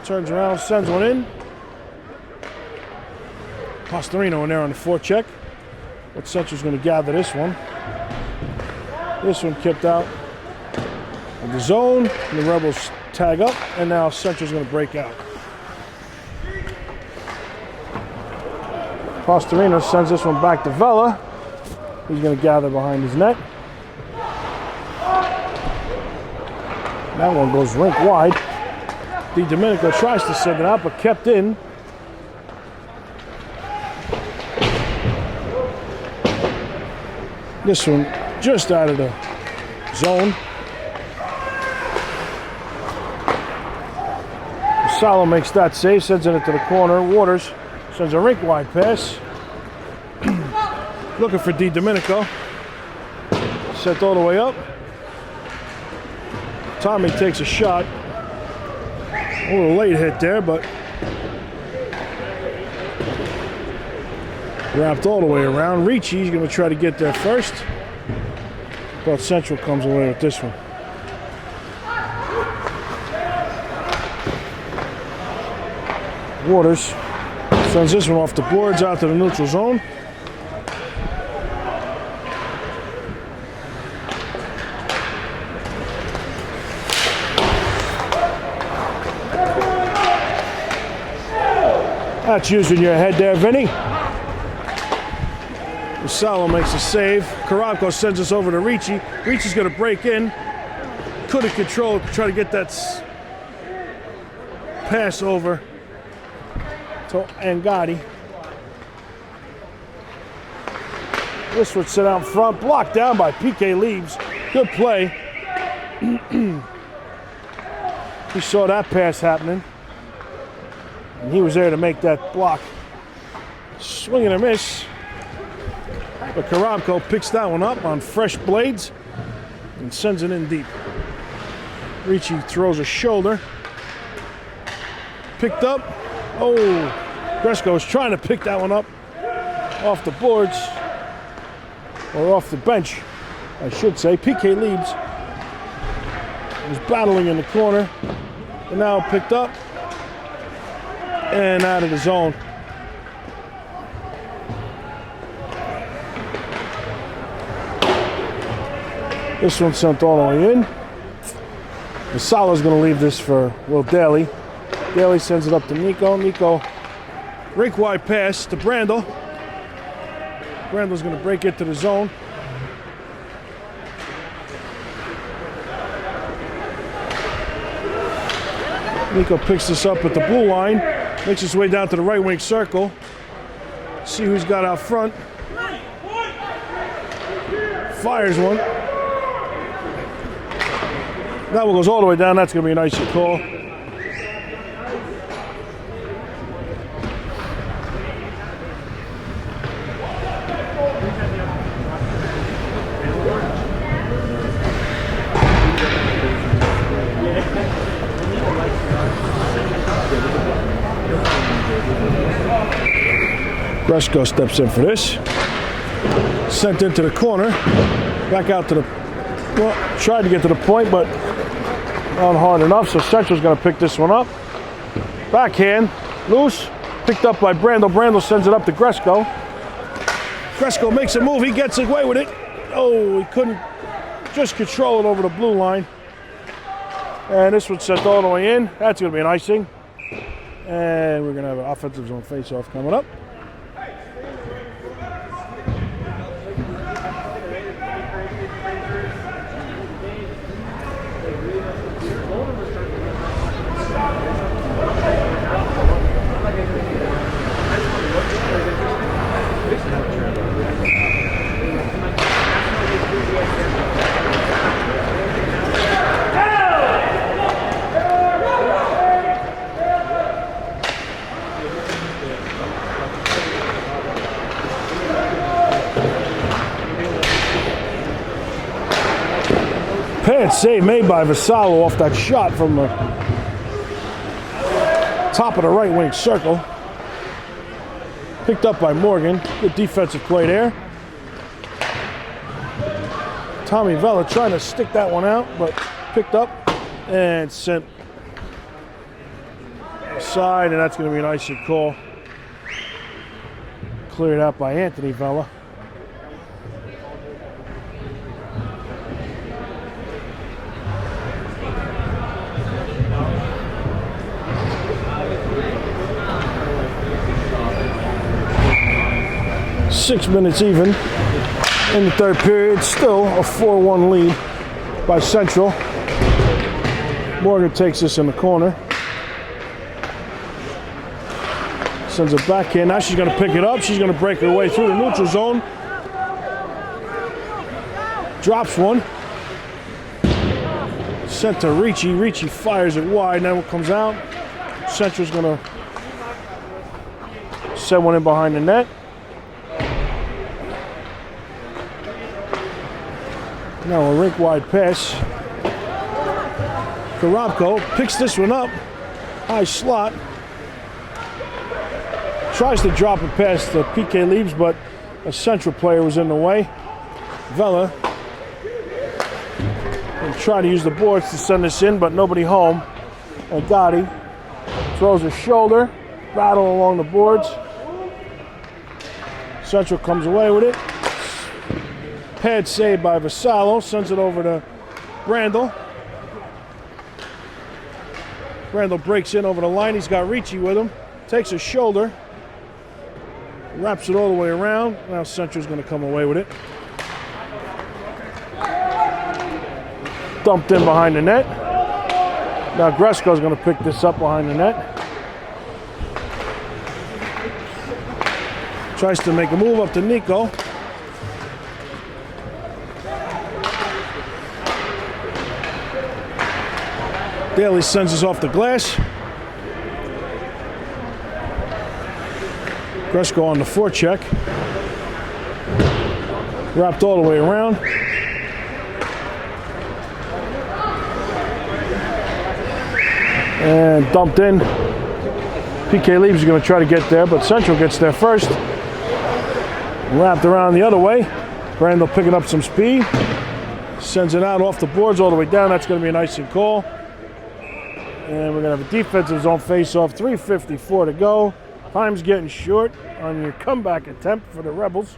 turns around, sends one in. Pastorino in there on the forecheck. But Central's going to gather this one. This one kept out of the zone. And the Rebels tag up, and now Central's going to break out. Pastorino sends this one back to Vela. He's going to gather behind his net. That one goes rink wide. DiDomenico tries to send it out, but kept in. This one just out of the zone. Salo makes that save, sends it into the corner. Waters sends a rink wide pass. Looking for DiDomenico. Sent all the way up. Tommy takes a shot. A little late hit there, but wrapped all the way around. Ricci's going to try to get there first. But Central comes away with this one. Waters sends this one off the boards out to the neutral zone. That's using your head there, Vinny. Salo makes a save. Karabko sends us over to Ricci. Ricci's going to break in. Couldn't control it, try to get that pass over to Angadi. This would sit out front, blocked down by PK Leaves. Good play. He saw that pass happening, and he was there to make that block. Swing and a miss. But Karabko picks that one up on fresh blades and sends it in deep. Ricci throws a shoulder. Picked up. Oh, Dresko is trying to pick that one up off the boards, or off the bench, I should say. PK Leaves was battling in the corner, and now picked up and out of the zone. This one sent all the way in. Masala's going to leave this for Will Daly. Daly sends it up to Nico. Nico, rink wide pass to Brandel. Brandel's going to break it to the zone. Nico picks this up at the blue line, makes his way down to the right wing circle. See who's got out front. Fires one. That one goes all the way down. That's going to be an icy call. Dresko steps in for this. Sent into the corner. Back out to the, well, tried to get to the point, but not hard enough, so Central's going to pick this one up. Backhand, loose, Picked up by Brandel. Brandel sends it up to Gresko. Gresko makes a move. He gets away with it. Oh, he couldn't just control it over the blue line. And this one's sent all the way in. That's going to be an icing. And we're going to have an offensive zone face-off coming up. Pad save made by Vassallo off that shot from the top of the right wing circle. Picked up by Morgan. Good defensive play there. Tommy Vella trying to stick that one out, but picked up and sent aside, and that's going to be an icing call. Cleared out by Anthony Vella. Six minutes even in the third period. Still a 4-1 lead by Central. Morgan takes this in the corner. Sends it back in. Now she's going to pick it up. She's going to break her way through the neutral zone. Drops one. Sent to Ricci. Ricci fires it wide. Now it comes out. Central's going to send one in behind the net. Now a rink-wide pass. Korobko picks this one up. High slot. Tries to drop it past the PK Leaves, but a Central player was in the way. Vella will try to use the boards to send this in, but nobody home. And Gotti throws his shoulder. Battle along the boards. Central comes away with it. Pad saved by Vassallo, sends it over to Brandel. Brandel breaks in over the line. He's got Ricci with him. Takes his shoulder. Wraps it all the way around. Now Central's going to come away with it. Dumped in behind the net. Now Gresko's going to pick this up behind the net. Tries to make a move up to Nico. Daly sends us off the glass. Gresko on the forecheck. Wrapped all the way around. And dumped in. PK Leaves is going to try to get there, but Central gets there first. Wrapped around the other way. Brandel picking up some speed. Sends it out off the boards all the way down. That's going to be an icing call. And we're going to have a defensive zone face-off. 3:54 to go. Time's getting short on your comeback attempt for the Rebels.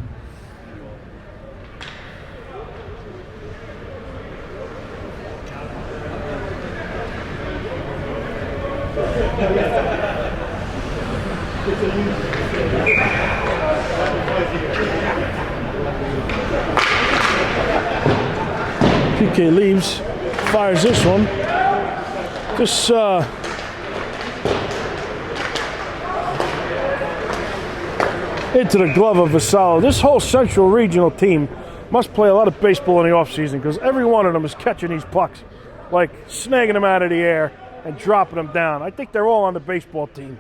PK Leaves, fires this one. Just into the glove of Vassallo. This whole Central Regional team must play a lot of baseball in the offseason because every one of them is catching these pucks, like snagging them out of the air and dropping them down. I think they're all on the baseball team.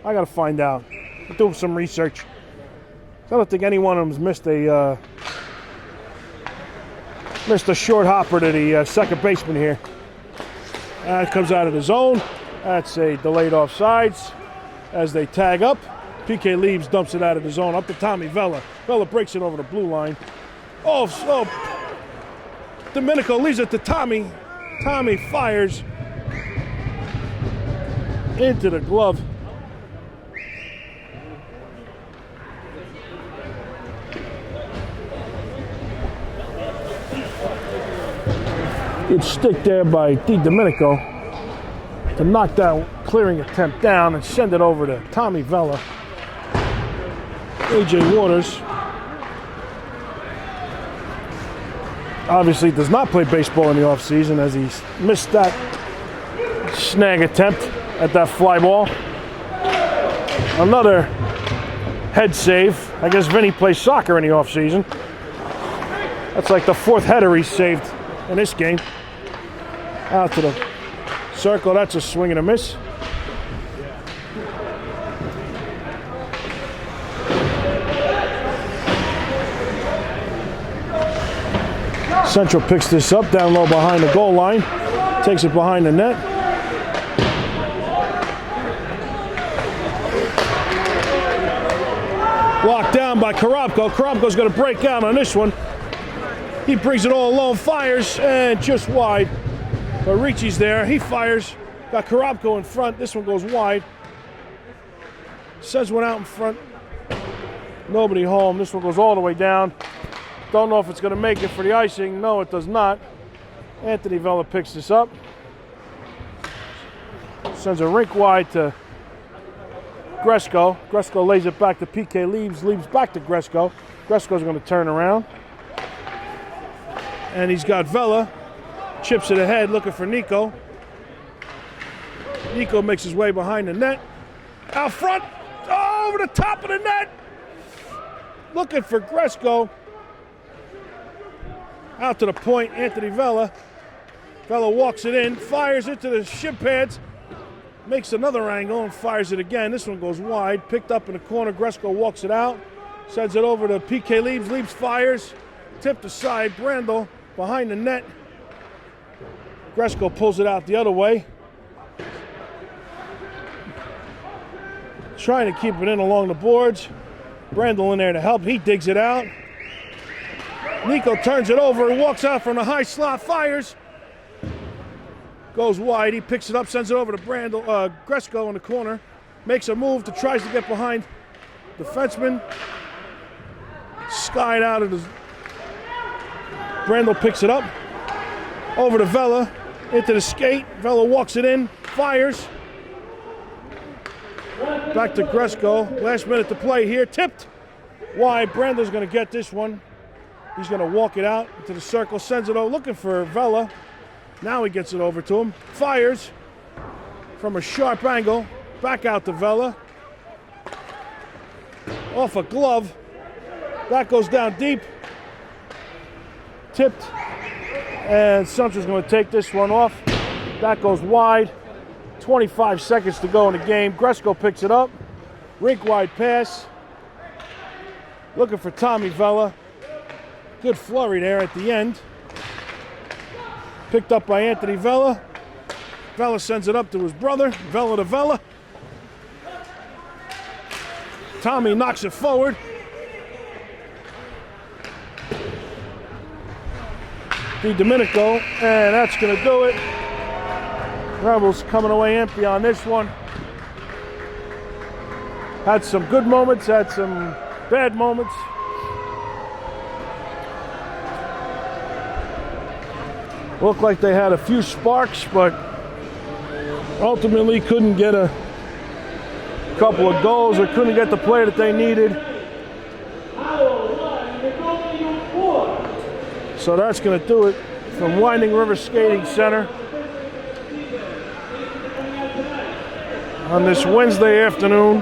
I got to find out. I'm doing some research. I don't think any one of them's missed a short hopper to the second baseman here. It comes out of the zone. That's a delayed offsides as they tag up. PK Leaves dumps it out of the zone up to Tommy Vella. Vella breaks it over the blue line. Oh, Domenico leaves it to Tommy. Tommy fires into the glove Good stick there by DiDomenico to knock that clearing attempt down and send it over to Tommy Vella. AJ Waters obviously does not play baseball in the offseason as he missed that snag attempt at that fly ball. Another head save. I guess Vinny plays soccer in the offseason. That's like the fourth header he saved in this game. Out to the circle. That's a swing and a miss. Central picks this up down low behind the goal line. Takes it behind the net. Blocked down by Korobko. Korobko's going to break out on this one. He brings it all alone, fires, and just wide. But Ricci's there. He fires. Got Korobko in front. This one goes wide. Sends one out in front. Nobody home. This one goes all the way down. Don't know if it's going to make it for the icing. No, it does not. Anthony Vella picks this up. Sends a rink wide to Gresko. Gresko lays it back to PK Leaves. Leaves back to Gresko. Gresko's going to turn around. And he's got Vella. Chips it ahead looking for Nico. Nico makes his way behind the net. Out front. Oh, over the top of the net. Looking for Gresko. Out to the point, Anthony Vella. Vella walks it in, fires it to the shin pads, makes another angle and fires it again. This one goes wide, picked up in the corner. Gresko walks it out, sends it over to PK Leaves. Leaves fires, tipped aside. Brandel behind the net. Gresko pulls it out the other way. Trying to keep it in along the boards. Brandel in there to help. He digs it out. Nico turns it over and walks out from the high slot, fires. Goes wide, he picks it up, sends it over to Gresko in the corner. Makes a move to tries to get behind defenseman. Skied out of his. Brandel picks it up. Over to Vella, into the skate. Vella walks it in, fires. Back to Gresko, last minute to play here, tipped. Wide, Brandel's gonna get this one. He's going to walk it out into the circle, sends it over, looking for Vella. Now he gets it over to him. Fires from a sharp angle. Back out to Vella. Off a glove. That goes down deep. Tipped. And Central's going to take this one off. That goes wide. 25 seconds to go in the game. Gresko picks it up. Rink wide pass. Looking for Tommy Vella. Good flurry there at the end. Picked up by Anthony Vella. Vella sends it up to his brother. Vella to Vella. Tommy knocks it forward. DiDomenico, and that's going to do it. Rebels coming away empty on this one. Had some good moments, had some bad moments. Looked like they had a few sparks, but ultimately couldn't get a couple of goals or couldn't get the play that they needed. So that's going to do it from Winding River Skating Center on this Wednesday afternoon.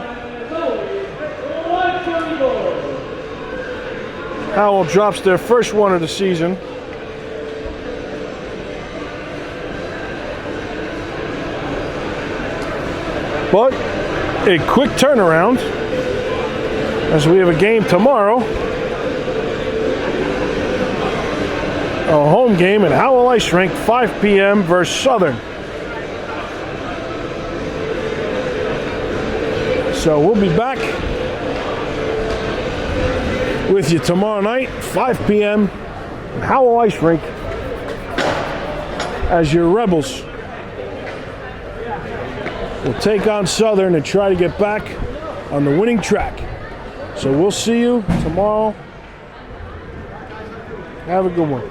Howell drops their first one of the season. But a quick turnaround as we have a game tomorrow. A home game at Howell Ice Rink, 5 p.m. versus Southern. So we'll be back with you tomorrow night, 5 p.m. at Howell Ice Rink as your Rebels will take on Southern and try to get back on the winning track. So we'll see you tomorrow. Have a good one.